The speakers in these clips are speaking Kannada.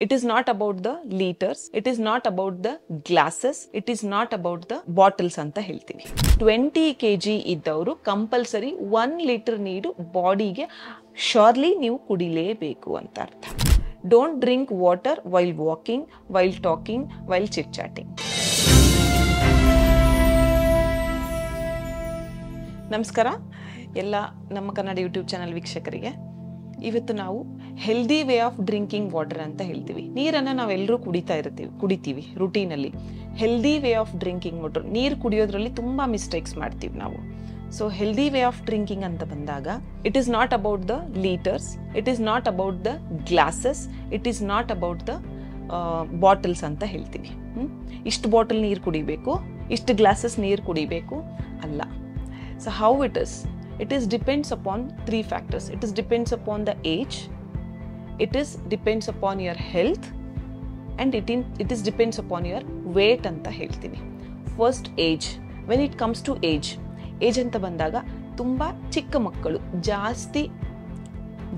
It is not about the liters, it is not about the glasses, it is not about the bottles ಅಂತ ಹೇಳ್ತೀವಿ. 20 kg ಇದ್ದವರು ಕಂಪಲ್ಸರಿ 1 ಲೀಟರ್ ನೀರು ಬಾಡಿಗೆ ಶೋರ್ಲಿ ನೀವು ಕುಡಿಲೇಬೇಕು ಅಂತ ಅರ್ಥ. Don't drink water while walking, while talking, while chit chatting. ನಮಸ್ಕಾರ ಎಲ್ಲ ನಮ್ಮ ಕನ್ನಡ ಯೂಟ್ಯೂಬ್ ಚಾನಲ್ ವೀಕ್ಷಕರಿಗೆ. ಇವತ್ತು ನಾವು healthy way of drinking water ಅಂತ ಹೇಳ್ತೀವಿ. ನೀರನ್ನು ನಾವೆಲ್ಲರೂ ಕುಡಿತೀವಿ ರುಟೀನಲ್ಲಿ. Healthy way of drinking water, ನೀರು ಕುಡಿಯೋದ್ರಲ್ಲಿ ತುಂಬ ಮಿಸ್ಟೇಕ್ಸ್ ಮಾಡ್ತೀವಿ ನಾವು. So healthy way of drinking ಅಂತ ಬಂದಾಗ it is not about the litres, it is not about the glasses, it is not about the bottles ಅಂತ ಹೇಳ್ತೀವಿ. ಇಷ್ಟು ಬಾಟಲ್ ನೀರು ಕುಡಿಬೇಕು, ಇಷ್ಟು ಗ್ಲಾಸಸ್ ನೀರು ಕುಡಿಬೇಕು ಅಲ್ಲ. So how it is? It is depends upon 3 factors. It is depends upon the age, it is depends upon your health, and it is depends upon your weight anta ಹೇಳ್ತೀನಿ. First age. When it comes to age ಅಂತ ಬಂದಾಗ ತುಂಬ ಚಿಕ್ಕ ಮಕ್ಕಳು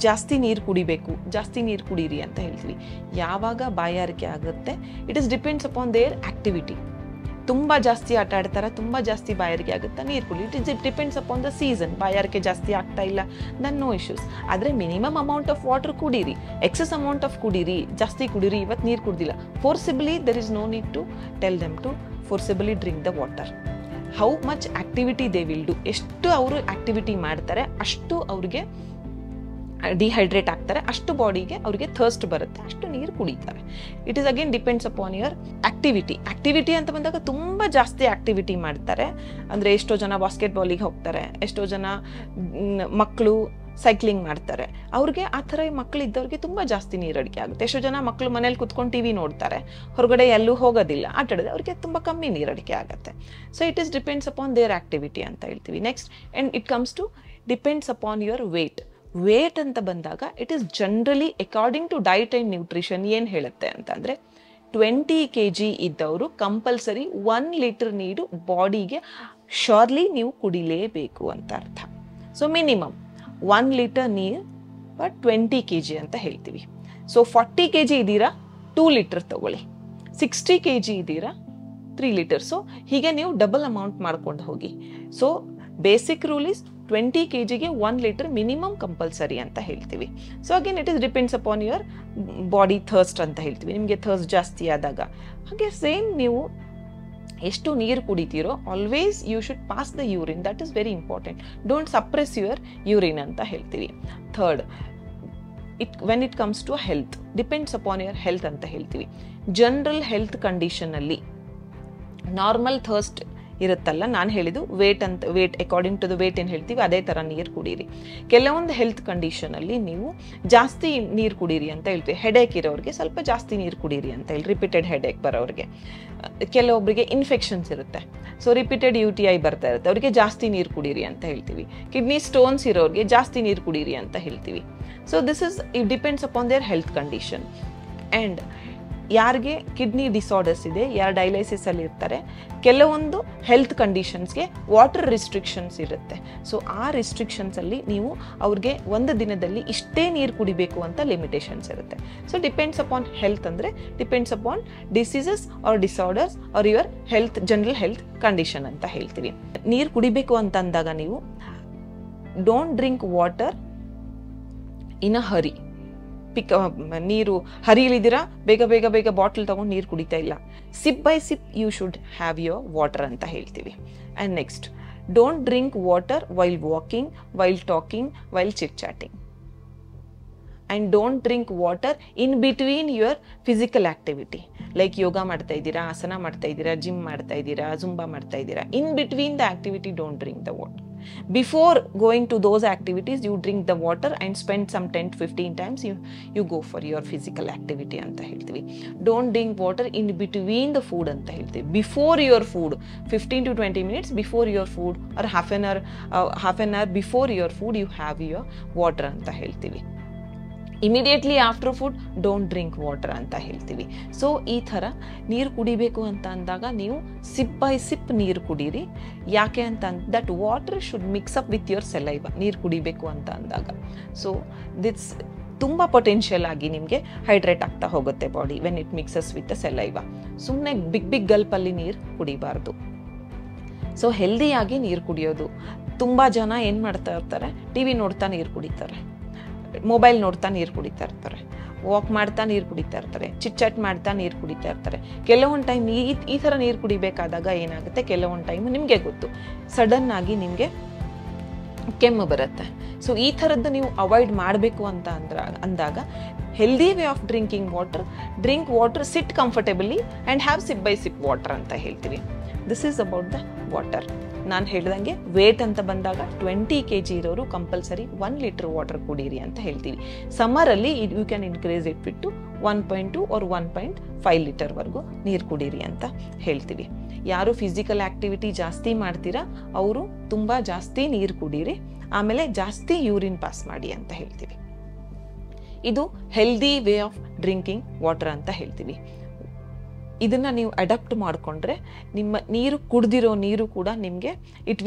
ಜಾಸ್ತಿ ನೀರು ಕುಡಿಬೇಕು, ಜಾಸ್ತಿ ನೀರು ಕುಡೀರಿ ಅಂತ ಹೇಳ್ತೀವಿ. ಯಾವಾಗ ಬಾಯಾರಿಕೆ ಆಗುತ್ತೆ, it is depends upon their activity. ತುಂಬ ಜಾಸ್ತಿ ಆಟ ಆಡ್ತಾರೆ, ತುಂಬ ಜಾಸ್ತಿ ಬಾಯಾರಿಕೆ ಆಗುತ್ತೆ, ನೀರು ಕುಡಿ. It depends upon the season. ಬಾಯಾರಿಕೆ ಜಾಸ್ತಿ ಆಗ್ತಾ ಇಲ್ಲ, ದನ್ ನೋ ಇಶ್ಯೂಸ್. ಆದರೆ ಮಿನಿಮಮ್ ಅಮೌಂಟ್ ಆಫ್ ವಾಟರ್ ಕುಡೀರಿ, ಎಕ್ಸಸ್ ಅಮೌಂಟ್ ಆಫ್ ಕುಡೀರಿ, ಜಾಸ್ತಿ ಕುಡೀರಿ. ಇವತ್ತು ನೀರು ಕುಡ್ದಿಲ್ಲ, forcibly there is no need to tell them to forcibly drink the water. How much activity they will do, ಎಷ್ಟು ಅವರು ಆಕ್ಟಿವಿಟಿ ಮಾಡ್ತಾರೆ ಅಷ್ಟು ಅವ್ರಿಗೆ ಡಿಹೈಡ್ರೇಟ್ ಆಗ್ತಾರೆ, ಅಷ್ಟು ಬಾಡಿಗೆ ಅವ್ರಿಗೆ ಥರ್ಸ್ಟ್ ಬರುತ್ತೆ, ಅಷ್ಟು ನೀರು ಕುಡಿತಾರೆ. It is again depends upon your activity ಅಂತ ಬಂದಾಗ ತುಂಬ ಜಾಸ್ತಿ ಆಕ್ಟಿವಿಟಿ ಮಾಡ್ತಾರೆ. ಅಂದರೆ ಎಷ್ಟೋ ಜನ ಬಾಸ್ಕೆಟ್ಬಾಲಿಗೆ ಹೋಗ್ತಾರೆ, ಎಷ್ಟೋ ಜನ ಮಕ್ಕಳು ಸೈಕ್ಲಿಂಗ್ ಮಾಡ್ತಾರೆ. ಅವ್ರಿಗೆ ಆ ಥರ ಮಕ್ಕಳು ಇದ್ದವ್ರಿಗೆ ತುಂಬ ಜಾಸ್ತಿ ನೀರು ಅಡಿಕೆ ಆಗುತ್ತೆ. ಎಷ್ಟೋ ಜನ ಮಕ್ಕಳು ಮನೇಲಿ ಕುತ್ಕೊಂಡು ಟಿವಿ ನೋಡ್ತಾರೆ, ಹೊರಗಡೆ ಎಲ್ಲೂ ಹೋಗೋದಿಲ್ಲ, ಆಟಾಡೋದು, ಅವ್ರಿಗೆ ತುಂಬ ಕಮ್ಮಿ ನೀರು ಅಡಿಕೆ ಆಗುತ್ತೆ. So it is depends upon their activity ಅಂತ ಹೇಳ್ತೀವಿ. Next and it comes to depends upon your weight ಅಂತ ಬಂದಾಗ it is generally according to diet and nutrition ಏನು ಹೇಳುತ್ತೆ ಅಂತಂದರೆ 20 kg ಇದ್ದವರು ಕಂಪಲ್ಸರಿ 1 ಲೀಟರ್ ನೀರು ಬಾಡಿಗೆ ಶೋರ್ಲಿ ನೀವು ಕುಡಿಲೇಬೇಕು ಅಂತ ಅರ್ಥ. ಸೊ ಮಿನಿಮಮ್ 1 ಲೀಟರ್ ನೀರು ಬಟ್ 20 kg ಅಂತ ಹೇಳ್ತೀವಿ. ಸೊ 40 kg ಇದ್ದೀರಾ 2 ಲೀಟರ್ ತಗೊಳ್ಳಿ, 60 kg ಇದ್ದೀರಾ 3 ಲೀಟರ್. ಸೊ ಹೀಗೆ ನೀವು ಡಬಲ್ ಅಮೌಂಟ್ ಮಾಡ್ಕೊಂಡು ಹೋಗಿ. So basic rule is 20 kgಗೆ 1 litre minimum compulsory ಅಂತ ಹೇಳ್ತೀವಿ. So again it is depends upon your body thirst ಅಂತ ಹೇಳ್ತೀವಿ. ನಿಮಗೆ ಥರ್ಸ್ಟ್ ಜಾಸ್ತಿ ಆದಾಗ ಹಾಗೆ ಸೇಮ್ ನೀವು ಎಷ್ಟು ನೀರು ಕುಡಿತೀರೋ always you should pass the urine. That is very important. Don't suppress your urine ಅಂತ ಹೇಳ್ತೀವಿ. Third, when it comes to health, depends upon your health ಅಂತ ಹೇಳ್ತೀವಿ. ಜನರಲ್ ಹೆಲ್ತ್ ಕಂಡೀಷನಲ್ಲಿ ನಾರ್ಮಲ್ ಥರ್ಸ್ಟ್ ಇರುತ್ತಲ್ಲ, ನಾನು ಹೇಳಿದ್ದು weight according to the weight ಏನು ಹೇಳ್ತೀವಿ ಅದೇ ಥರ ನೀರು ಕುಡೀರಿ. ಕೆಲವೊಂದು ಹೆಲ್ತ್ ಕಂಡೀಷನಲ್ಲಿ ನೀವು ಜಾಸ್ತಿ ನೀರು ಕುಡೀರಿ ಅಂತ ಹೇಳ್ತೀವಿ. ಹೆಡೇಕ್ ಇರೋರಿಗೆ ಸ್ವಲ್ಪ ಜಾಸ್ತಿ ನೀರು ಕುಡೀರಿ ಅಂತ ಹೇಳಿ, ರಿಪೀಟೆಡ್ ಹೆಡೇಕ್ ಬರೋರಿಗೆ. ಕೆಲವೊಬ್ಬರಿಗೆ ಇನ್ಫೆಕ್ಷನ್ಸ್ ಇರುತ್ತೆ, ಸೊ ರಿಪೀಟೆಡ್ UTI ಬರ್ತಾ ಇರುತ್ತೆ, ಅವರಿಗೆ ಜಾಸ್ತಿ ನೀರು ಕುಡೀರಿ ಅಂತ ಹೇಳ್ತೀವಿ. ಕಿಡ್ನಿ ಸ್ಟೋನ್ಸ್ ಇರೋರಿಗೆ ಜಾಸ್ತಿ ನೀರು ಕುಡೀರಿ ಅಂತ ಹೇಳ್ತೀವಿ. So this is it depends upon their health condition. And ಯಾರಿಗೆ ಕಿಡ್ನಿ ಡಿಸಾರ್ಡರ್ಸ್ ಇದೆ, ಯಾರು ಡಯಾಲಿಸಿಸಲ್ಲಿ ಇರ್ತಾರೆ, ಕೆಲವೊಂದು ಹೆಲ್ತ್ ಕಂಡೀಷನ್ಸ್ಗೆ ವಾಟರ್ ರಿಸ್ಟ್ರಿಕ್ಷನ್ಸ್ ಇರುತ್ತೆ. ಸೊ ಆ ರಿಸ್ಟ್ರಿಕ್ಷನ್ಸಲ್ಲಿ ನೀವು ಅವ್ರಿಗೆ ಒಂದು ದಿನದಲ್ಲಿ ಇಷ್ಟೇ ನೀರು ಕುಡಿಬೇಕು ಅಂತ ಲಿಮಿಟೇಷನ್ಸ್ ಇರುತ್ತೆ. ಸೊ ಡಿಪೆಂಡ್ಸ್ ಅಪಾನ್ ಹೆಲ್ತ್, ಅಂದರೆ depends upon diseases or disorders or your health, general health condition ಅಂತ ಹೇಳ್ತೀವಿ. ನೀರು ಕುಡಿಬೇಕು ಅಂತ ಅಂದಾಗ ನೀವು don't drink water in a hurry. ನೀರು ಹರಿಯಲಿದ್ದೀರಾ, ಬೇಗ ಬಾಟಲ್ ತಗೊಂಡು ನೀರು ಕುಡಿತಾ ಇಲ್ಲ. Sip by sip you should have your water ಅಂತ ಹೇಳ್ತೀವಿ. And next, don't drink water while walking, while talking, while chit chatting. And don't drink water in between your physical activity. Like ಯೋಗ ಮಾಡ್ತಾ ಇದ್ದೀರಾ, ಆಸನ ಮಾಡ್ತಾ ಇದ್ದೀರಾ, ಜಿಮ್ ಮಾಡ್ತಾ ಇದ್ದೀರಾ, ಜುಂಬಾ ಮಾಡ್ತಾ ಇದ್ದೀರಾ. In between the activity don't drink the water. Before going to those activities, you drink the water and spend some 10 to 15 times you go for your physical activity ಅಂತ ಹೇಳ್ತೀವಿ. Don't drink water in between the food ಅಂತ ಹೇಳ್ತೀವಿ. Before your food, 15 to 20 minutes before your food or half an hour before your food you have your water ಅಂತ ಹೇಳ್ತೀವಿ. Immediately after food don't drink water ಅಂತ ಹೇಳ್ತೀವಿ. ಸೊ ಈ ಥರ ನೀರು ಕುಡಿಬೇಕು ಅಂತ ಅಂದಾಗ ನೀವು ಸಿಪ್ ಬೈ ಸಿಪ್ ನೀರು ಕುಡೀರಿ. ಯಾಕೆ ಅಂತ that water should mix up with your saliva. ನೀರು ಕುಡಿಬೇಕು ಅಂತ ಅಂದಾಗ ಸೊ ದಿಸ್ ತುಂಬ ಪೊಟೆನ್ಷಿಯಲ್ ಆಗಿ ನಿಮಗೆ ಹೈಡ್ರೇಟ್ ಆಗ್ತಾ ಹೋಗುತ್ತೆ body when it mixes with saliva. ಸುಮ್ಮನೆ ಬಿಗ್ ಗಲ್ಪಲ್ಲಿ ನೀರು ಕುಡಿಬಾರ್ದು. ಸೊ ಹೆಲ್ದಿಯಾಗಿ ನೀರು ಕುಡಿಯೋದು. ತುಂಬ ಜನ ಏನು ಮಾಡ್ತಾ ಇರ್ತಾರೆ, ಟಿ ವಿ ನೋಡ್ತಾ ನೀರು ಕುಡಿತಾರೆ, ಮೊಬೈಲ್ ನೋಡ್ತಾ ನೀರು ಕುಡಿತಾ ಇರ್ತಾರೆ, ವಾಕ್ ಮಾಡ್ತಾ ನೀರು ಕುಡಿತಾ ಇರ್ತಾರೆ, ಚಿಟ್ ಮಾಡ್ತಾ ನೀರು ಕುಡಿತಾ ಇರ್ತಾರೆ. ಕೆಲವೊಂದು ಟೈಮ್ ಈ ಥರ ನೀರು ಕುಡಿಬೇಕಾದಾಗ ಏನಾಗುತ್ತೆ, ಕೆಲವೊಂದು ಟೈಮ್ ನಿಮಗೆ ಗೊತ್ತು ಸಡನ್ ಆಗಿ ನಿಮಗೆ ಕೆಮ್ಮು ಬರುತ್ತೆ. ಸೊ ಈ ಥರದ್ದು ನೀವು ಅವಾಯ್ಡ್ ಮಾಡಬೇಕು ಅಂತ ಅಂದಾಗ healthy way of drinking water, drink water, sit comfortably and have sip by sip water ಅಂತ ಹೇಳ್ತೀವಿ. This is about the water. ನಾನು ಹೇಳ್ದಂಗೆ ವೇಟ್ ಅಂತ ಬಂದಾಗ 20 kg ಇರೋರು ಕಂಪಲ್ಸರಿ 1 ಲೀಟರ್ ವಾಟರ್ ಕುಡೀರಿ ಅಂತ ಹೇಳ್ತೀವಿ. ಸಮ್ಮರಲ್ಲಿ ಯು ಕ್ಯಾನ್ ಇನ್ಕ್ರೀಸ್ ಇಟ್ ಬಿಟ್ಟು 1.2 or 1.5 ಲೀಟರ್ವರೆಗೂ ನೀರು ಕುಡೀರಿ ಅಂತ ಹೇಳ್ತೀವಿ. ಯಾರು ಫಿಸಿಕಲ್ ಆಕ್ಟಿವಿಟಿ ಜಾಸ್ತಿ ಮಾಡ್ತೀರಾ ಅವರು ತುಂಬ ಜಾಸ್ತಿ ನೀರು ಕುಡೀರಿ, ಆಮೇಲೆ ಜಾಸ್ತಿ ಯೂರಿನ್ ಪಾಸ್ ಮಾಡಿ ಅಂತ ಹೇಳ್ತೀವಿ. ಇದು healthy way of drinking water ಅಂತ ಹೇಳ್ತೀವಿ. ಇದನ್ನ ನೀವು ಅಡಾಪ್ಟ್ ಮಾಡಿಕೊಂಡ್ರೆ ನಿಮ್ಮ ನೀರು ಕುಡ್ದಿರೋ ನೀರು ಕೂಡ ನಿಮಗೆ it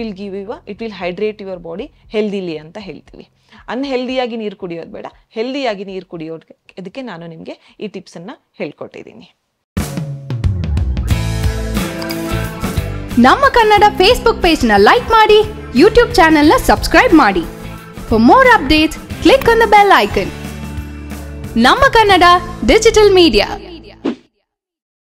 will hydrate your body ಹೆಲ್ದಿಲಿ ಅಂತ ಹೇಳ್ತೀವಿ. ಅನ್ಹೆಲ್ದಿಯಾಗಿ ನೀರು ಕುಡಿಯೋದು ಬೇಡ, ಹೆಲ್ದಿಯಾಗಿ ನೀರು ಕುಡಿಯೋದಕ್ಕೆ ಅದಕ್ಕೆ ನಾನು ನಿಮಗೆ ಈ ಟಿಪ್ಸನ್ನು ಹೇಳ್ಕೊಟ್ಟಿದ್ದೀನಿ. ನಮ್ಮ ಕನ್ನಡ ಫೇಸ್ಬುಕ್ ಪೇಜ್ನ ಲೈಕ್ ಮಾಡಿ, ಯೂಟ್ಯೂಬ್ ಚಾನೆಲ್ನ ಸಬ್ಸ್ಕ್ರೈಬ್ ಮಾಡಿ. For more updates click on the bell icon. ನಮ್ಮ ಕನ್ನಡ ಡಿಜಿಟಲ್ ಮೀಡಿಯಾ.